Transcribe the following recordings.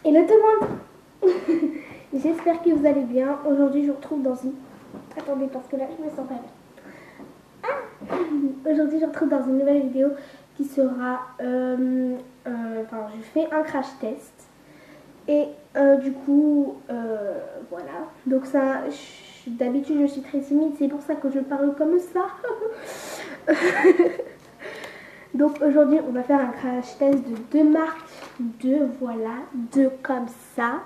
Hello tout le monde. J'espère que vous allez bien. Aujourd'hui je vous retrouve dans une... Attendez parce que là je me sens pas bien. Aujourd'hui je vous retrouve dans une nouvelle vidéo qui sera... Enfin je fais un crash test. Et du coup voilà. Donc ça... D'habitude je suis très timide, c'est pour ça que je parle comme ça. Donc aujourd'hui on va faire un crash test de deux marques, deux comme ça,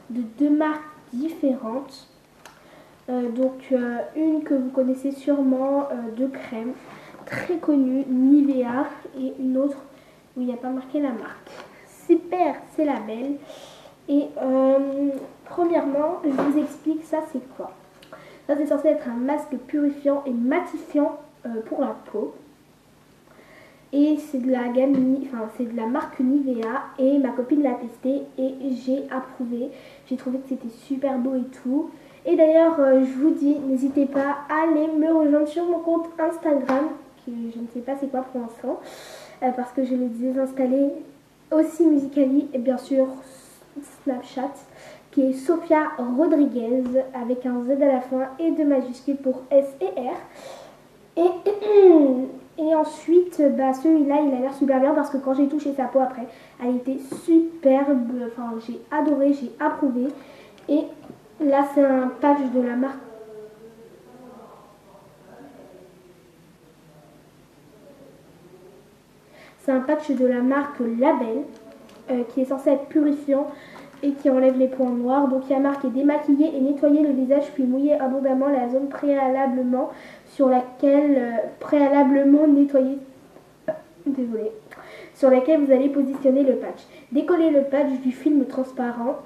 de deux marques différentes. Une que vous connaissez sûrement de crème, très connue, Nivea, et une autre où il n'y a pas marqué la marque. Super, c'est la belle. Et premièrement, je vous explique ça c'est quoi. Ça c'est censé être un masque purifiant et matifiant pour la peau. Et c'est de la gamme, enfin c'est de la marque Nivea et ma copine l'a testé et j'ai approuvé. J'ai trouvé que c'était super beau et tout. Et d'ailleurs, je vous dis, n'hésitez pas à aller me rejoindre sur mon compte Instagram, que je ne sais pas c'est quoi pour l'instant, parce que je l'ai désinstallé, aussi Musicali et bien sûr Snapchat, qui est Sophia Rodriguez avec un Z à la fin et deux majuscules pour S et R. Et ensuite, bah, celui-là, il a l'air super bien parce que quand j'ai touché sa peau après, elle était superbe. Enfin, j'ai adoré, j'ai approuvé. Et là, c'est un patch de la marque. C'est un patch de la marque Label qui est censé être purifiant et qui enlève les points noirs. Donc il y a marqué démaquiller et nettoyer le visage puis mouiller abondamment la zone préalablement sur laquelle préalablement nettoyer. Désolée. Sur laquelle vous allez positionner le patch. Décoller le patch du film transparent.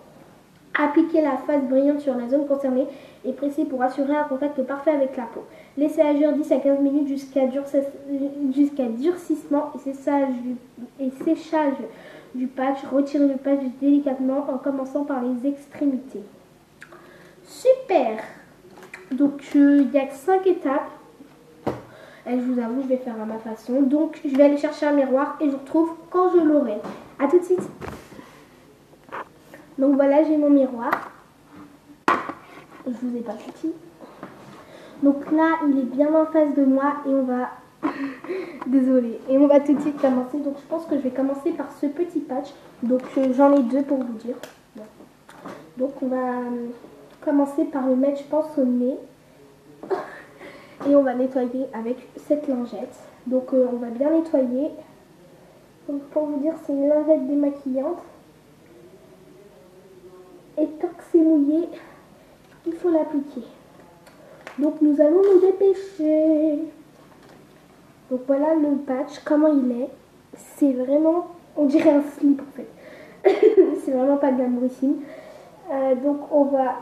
Appliquer la face brillante sur la zone concernée et presser pour assurer un contact parfait avec la peau. Laissez agir 10 à 15 minutes jusqu'à durcissement et séchage du patch. Retirez le patch délicatement en commençant par les extrémités. Super. Donc il n'y a que 5 étapes. Et je vous avoue, je vais faire à ma façon. Donc je vais aller chercher un miroir et je vous retrouve quand je l'aurai. A tout de suite. Donc voilà, j'ai mon miroir. Je vous ai pas petit. Donc là, il est bien en face de moi et on va... Désolée. Et on va tout de suite commencer. Donc je pense que je vais commencer par ce petit patch. Donc j'en ai deux pour vous dire. Bon. Donc on va commencer par le mettre, je pense, au nez. Et on va nettoyer avec cette lingette. Donc on va bien nettoyer. Donc pour vous dire, c'est une lingette démaquillante. Et tant que c'est mouillé, il faut l'appliquer. Donc nous allons nous dépêcher. Donc voilà le patch, comment il est. C'est vraiment, on dirait un slip en fait. C'est vraiment pas glamourissime. Donc on va...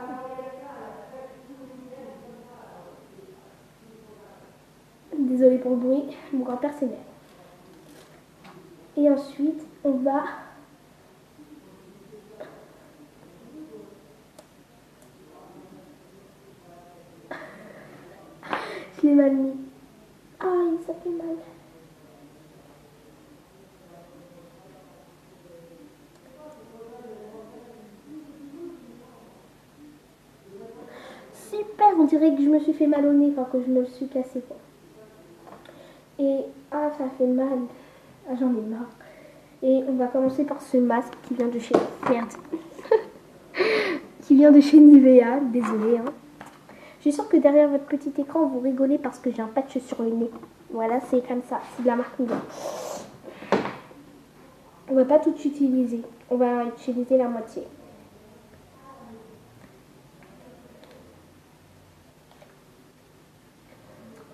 Désolée pour le bruit, mon grand-père s'énerve. Et ensuite, on va... Je l'ai mal mis. Aïe, ça fait mal. Super, on dirait que je me suis fait mal au nez, enfin que je me suis cassé quoi. Et ah, ça fait mal. Ah, j'en ai marre. Et on va commencer par ce masque qui vient de chez... Merde. Qui vient de chez Nivea, désolée. Hein. Je suis sûre que derrière votre petit écran, vous rigolez parce que j'ai un patch sur le nez. Voilà, c'est comme ça. C'est de la marque Nivea. On va pas tout utiliser. On va utiliser la moitié.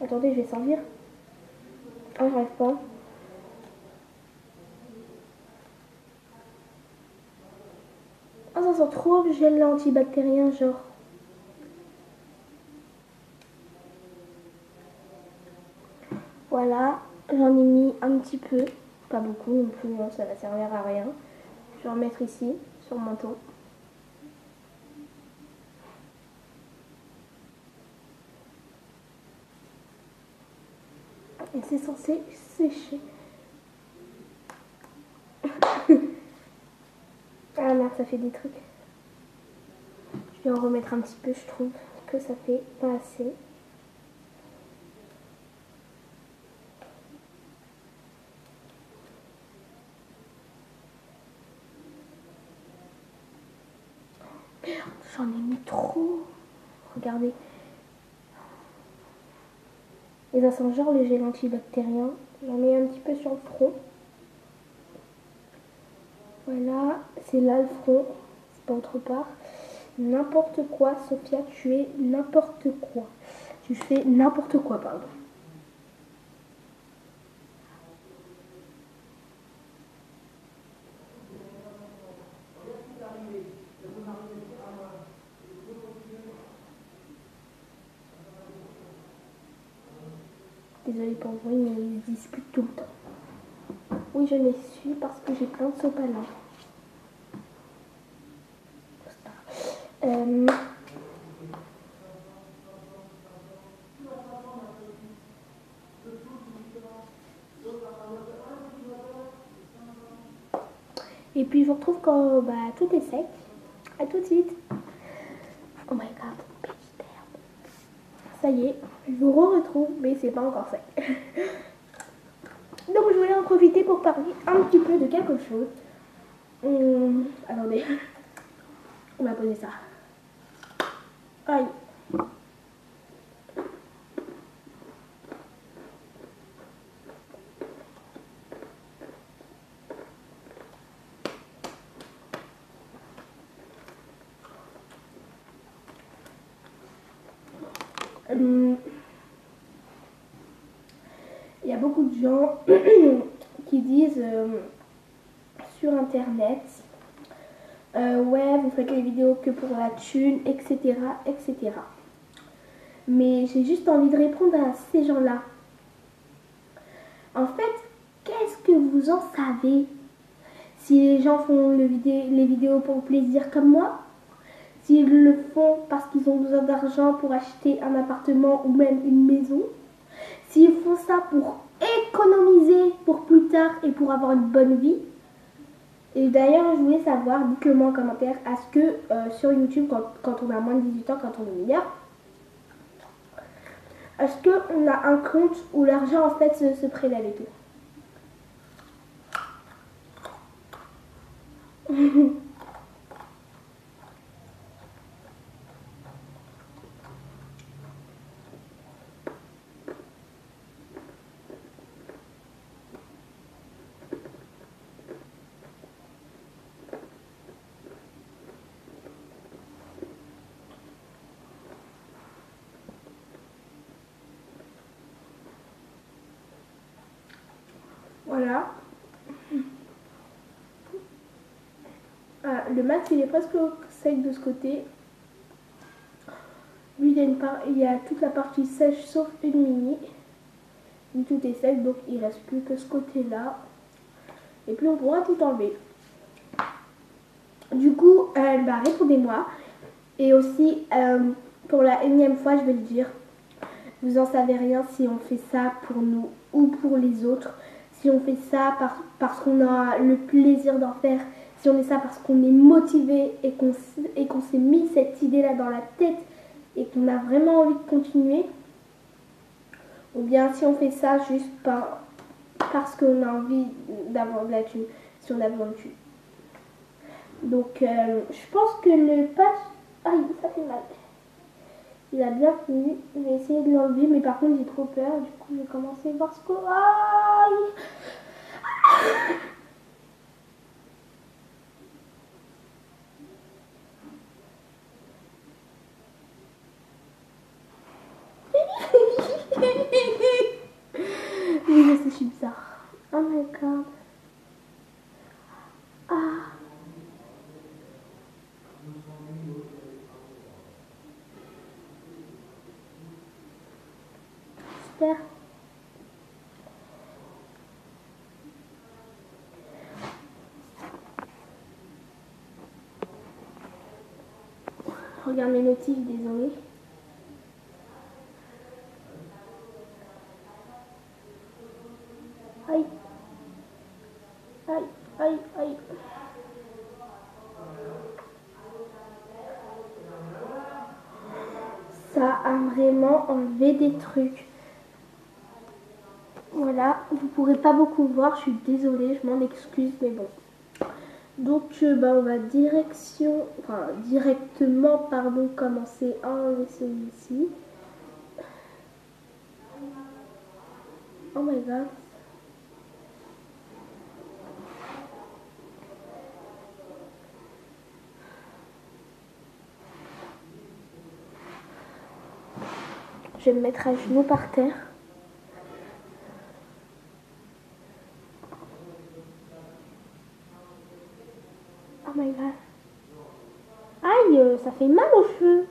Attendez, je vais servir. Ah, j'arrive pas. Ah, ça sent trop le gel antibactérien, genre. Voilà, j'en ai mis un petit peu. Pas beaucoup non plus, hein, ça va servir à rien. Je vais en mettre ici, sur mon menton. Et c'est censé sécher. Ah merde, ça fait des trucs. Je vais en remettre un petit peu, je trouve que ça fait pas assez. J'en ai mis trop. Regardez. Et ça sent genre le gel antibactérien. J'en mets un petit peu sur le front. Voilà, c'est là le front. C'est pas autre part. N'importe quoi, Sophia, tu es n'importe quoi. Tu fais n'importe quoi, pardon. Désolée pour vous, mais ils se disputent tout le temps. Oui, je m'essuie parce que j'ai plein de sopalin. Et puis je vous retrouve quand tout est sec. A tout de suite. Oh my god, ça y est, je vous retrouve, mais c'est pas encore sec. Donc je voulais en profiter pour parler un petit peu de quelque chose. Attendez, on va poser ça. Aïe. Il y a beaucoup de gens qui disent sur internet ouais, vous faites les vidéos que pour la thune, etc., etc. Mais j'ai juste envie de répondre à ces gens-là. En fait, qu'est-ce que vous en savez? Si les gens font les vidéos pour plaisir comme moi, s'ils le font parce qu'ils ont besoin d'argent pour acheter un appartement ou même une maison, s'ils font ça pour économiser pour plus tard et pour avoir une bonne vie. Et d'ailleurs, je voulais savoir, dites-le moi en commentaire, est-ce que sur YouTube, quand on a moins de 18 ans, quand on est mineur, est-ce qu'on a un compte où l'argent en fait se prélève et tout? Voilà. Le mat il est presque sec de ce côté. Lui il y a toute la partie sèche sauf une mini. Lui tout est sec donc il reste plus que ce côté là. Et puis on pourra tout enlever. Du coup répondez-moi. Et aussi pour la énième fois je vais le dire. Vous en savez rien si on fait ça pour nous ou pour les autres. Si on fait ça parce qu'on a le plaisir d'en faire. Si on fait ça parce qu'on est motivé et qu'on s'est mis cette idée-là dans la tête et qu'on a vraiment envie de continuer. Ou bien si on fait ça juste parce qu'on a envie d'avoir de la thune. Si on a besoin de thune. Donc je pense que ne pas... Aïe, ça fait mal. Il a bien fini. Je vais essayer de l'enlever, mais par contre j'ai trop peur. Du coup, je vais commencer par ce que... Aïe. Oui, c'est bizarre. Oh my god. Ah. Super. Regarde mes notifs, désolé. Aïe. Aïe, aïe, aïe. ça a vraiment enlevé des trucs. Voilà, vous pourrez pas beaucoup voir, je suis désolée, je m'en excuse, mais bon. Donc bah, on va directement commencer à enlever celui-ci. Oh my god. Je vais me mettre à genoux par terre. Oh my god. Aïe, ça fait mal aux cheveux.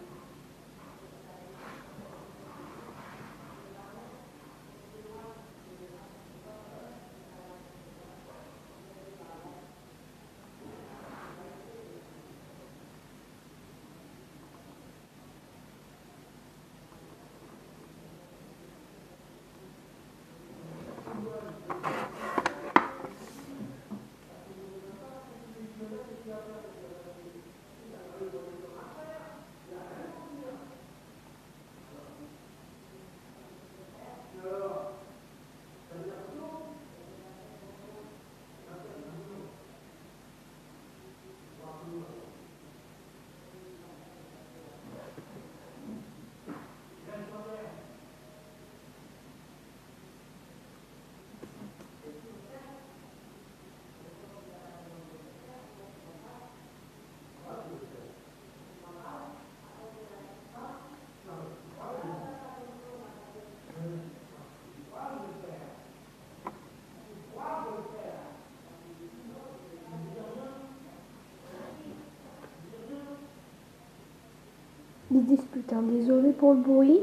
Des disputes, hein. Désolée pour le bruit.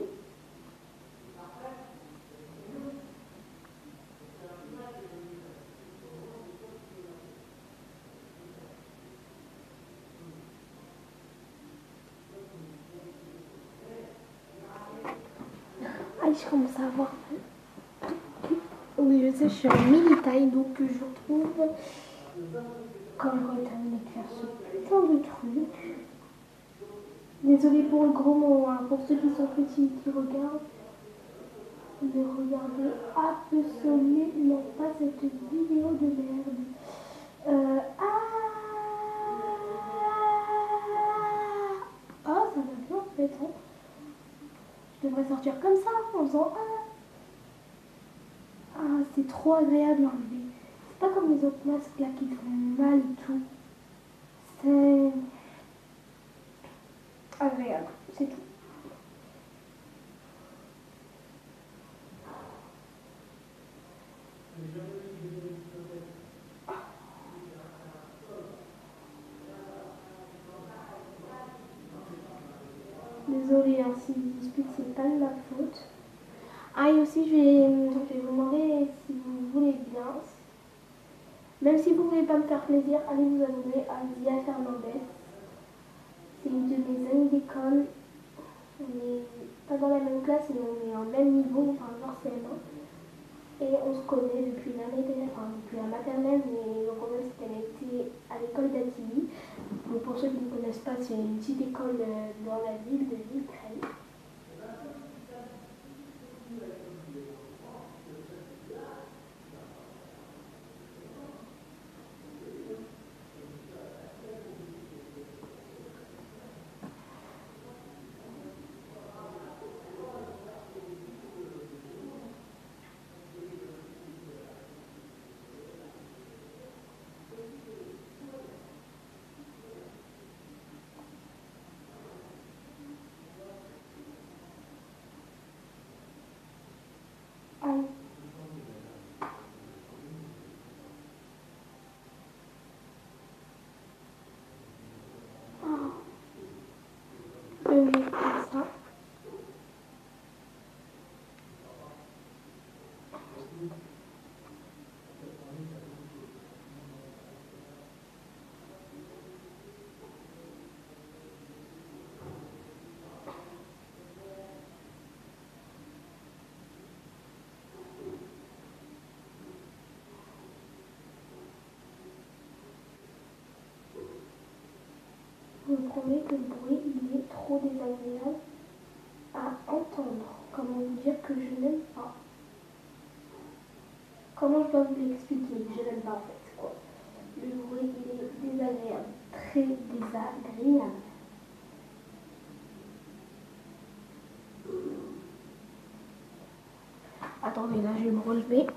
Aïe, je commence à avoir mal. Oui, je sais, je suis en mini-taille, donc je retrouve quand j'aurais terminé de faire ce putain de truc. Désolée pour le gros mot, hein. Pour ceux qui sont petits qui regardent, ne regardez absolument pas cette vidéo de merde. Ah, ça va bien en fait. Hein. Je devrais sortir comme ça en faisant c'est trop agréable à enlever. C'est pas comme les autres masques là qui font mal et tout. C'est agréable, c'est tout. Désolée, hein, si je dispute, c'est pas de ma faute. Ah, et aussi, je vais vous demander si vous voulez bien. Même si vous voulez pas me faire plaisir, allez vous abonner à Zia Fernandez. C'est une de mes amies d'école. On n'est pas dans la même classe, mais on est en même niveau, enfin genre CM1. Et on se connaît depuis depuis la maternelle, mais le problème c'est qu'elle était à l'école d'Attigny. Donc pour ceux qui ne connaissent pas, c'est une petite école dans la ville de Villecreil. Je vais faire ça. Je vous promets que le bruit il est trop désagréable. Ah, dire que je n'aime pas. Comment je dois vous l'expliquer? Je n'aime pas en fait. C'est quoi? Le bruit il est désagréable. Très désagréable. Attendez, là je vais me relever.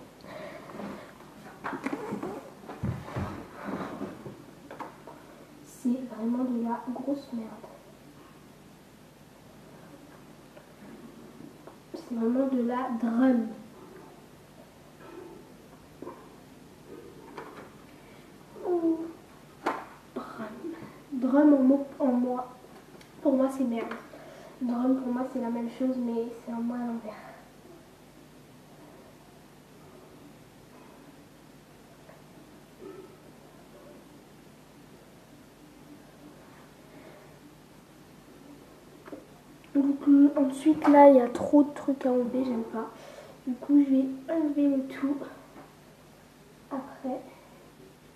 C'est vraiment de la grosse merde. C'est vraiment de la drum. Oh. Drum pour moi c'est merde. Drum pour moi c'est la même chose mais c'est un mot à l'envers. Donc ensuite là il y a trop de trucs à enlever, j'aime pas. Du coup je vais enlever le tout. Après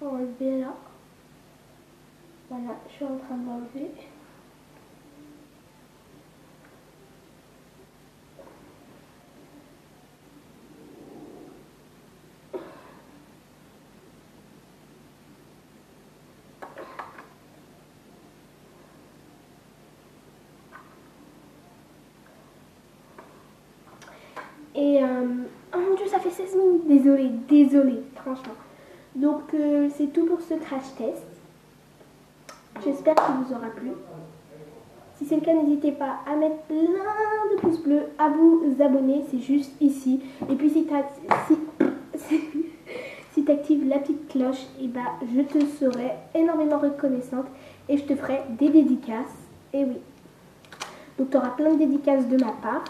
enlever là. Voilà, je suis en train d'enlever. Et oh mon dieu, ça fait 16 minutes. Désolée, franchement. Donc c'est tout pour ce crash test. J'espère qu'il vous aura plu. Si c'est le cas, n'hésitez pas à mettre plein de pouces bleus, à vous abonner, c'est juste ici. Et puis si tu actives la petite cloche, et bah, je te serai énormément reconnaissante et je te ferai des dédicaces. Et oui. Donc tu auras plein de dédicaces de ma part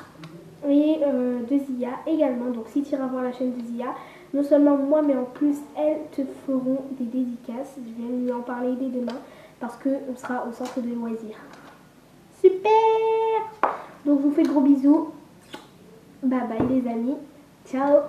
et de Zia également. Donc si tu iras voir la chaîne de Zia, non seulement moi mais en plus elles te feront des dédicaces. Je vais lui en parler dès demain parce qu'on sera au centre de loisirs. Super! Donc je vous fais de gros bisous. Bye bye les amis. Ciao!